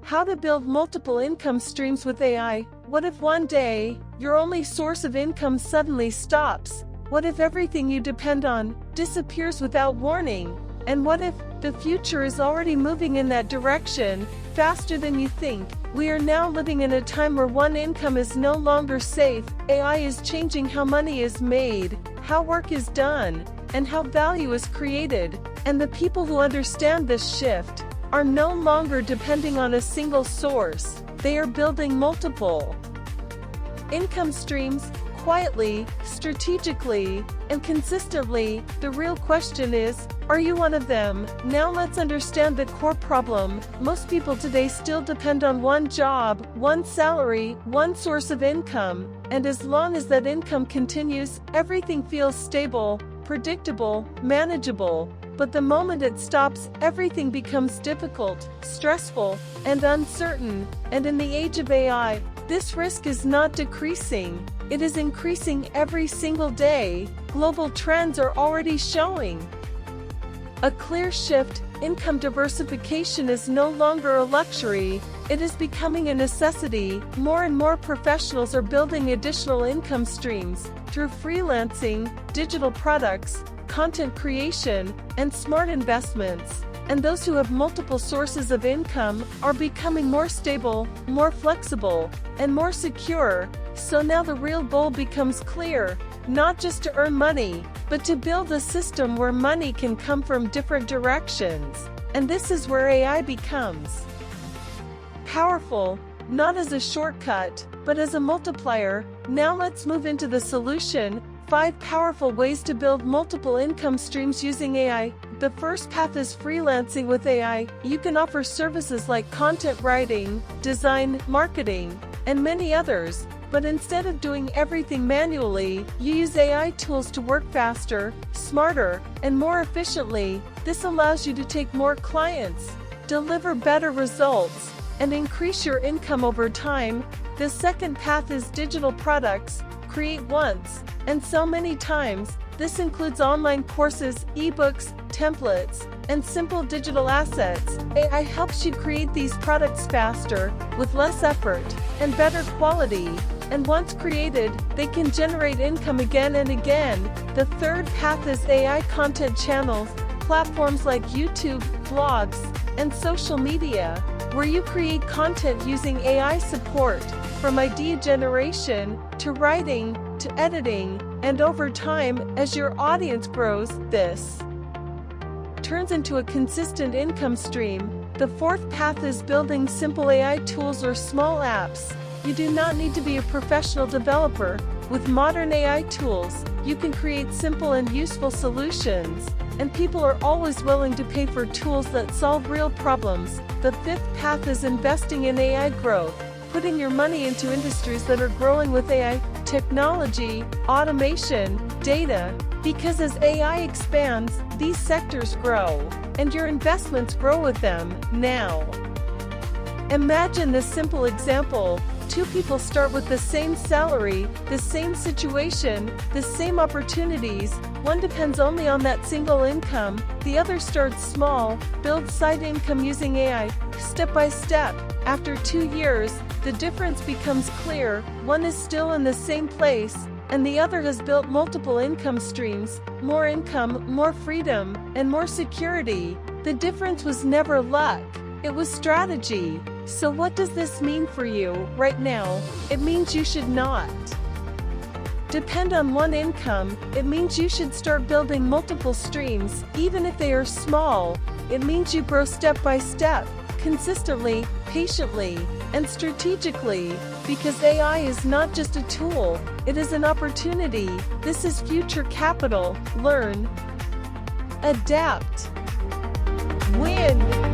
How to build multiple income streams with AI. What if one day, your only source of income suddenly stops? What if everything you depend on disappears without warning? And what if the future is already moving in that direction, faster than you think? We are now living in a time where one income is no longer safe. AI is changing how money is made, how work is done, and how value is created. And the people who understand this shift are no longer depending on a single source. They are building multiple income streams, quietly, strategically, and consistently. The real question is, are you one of them? Now let's understand the core problem. Most people today still depend on one job, one salary, one source of income. And as long as that income continues, everything feels stable, predictable, manageable. But the moment it stops, everything becomes difficult, stressful, and uncertain. And in the age of AI, this risk is not decreasing. It is increasing every single day. Global trends are already showing a clear shift. Income diversification is no longer a luxury. It is becoming a necessity. More and more professionals are building additional income streams through freelancing, digital products, content creation, and smart investments. And those who have multiple sources of income are becoming more stable, more flexible, and more secure. So now the real goal becomes clear, not just to earn money, but to build a system where money can come from different directions. And this is where AI becomes powerful, not as a shortcut, but as a multiplier. Now let's move into the solution. 5 powerful ways to build multiple income streams using AI. The first path is freelancing with AI. You can offer services like content writing, design, marketing, and many others. But instead of doing everything manually, you use AI tools to work faster, smarter, and more efficiently. This allows you to take more clients, deliver better results, and increase your income over time. The second path is digital products. Create once and sell many times. This includes online courses, ebooks, templates, and simple digital assets. AI helps you create these products faster, with less effort, and better quality. And once created, they can generate income again and again. The third path is AI content channels, platforms like YouTube, blogs, and social media, where you create content using AI support, from idea generation, to writing, to editing, and over time, as your audience grows, this turns into a consistent income stream. The fourth path is building simple AI tools or small apps. You do not need to be a professional developer. With modern AI tools, you can create simple and useful solutions, and people are always willing to pay for tools that solve real problems. The fifth path is investing in AI growth, putting your money into industries that are growing with AI, technology, automation, data, because as AI expands, these sectors grow, and your investments grow with them. Now, imagine this simple example. 2 people start with the same salary, the same situation, the same opportunities. One depends only on that single income. The other starts small, builds side income using AI, step by step. After 2 years, the difference becomes clear. One is still in the same place, and the other has built multiple income streams, more income, more freedom, and more security. The difference was never luck. It was strategy. So what does this mean for you right now? It means you should not depend on one income. It means you should start building multiple streams, even if they are small. It means you grow step by step, consistently, patiently, and strategically, because AI is not just a tool, it is an opportunity. This is FutureCapital. Learn, adapt, win.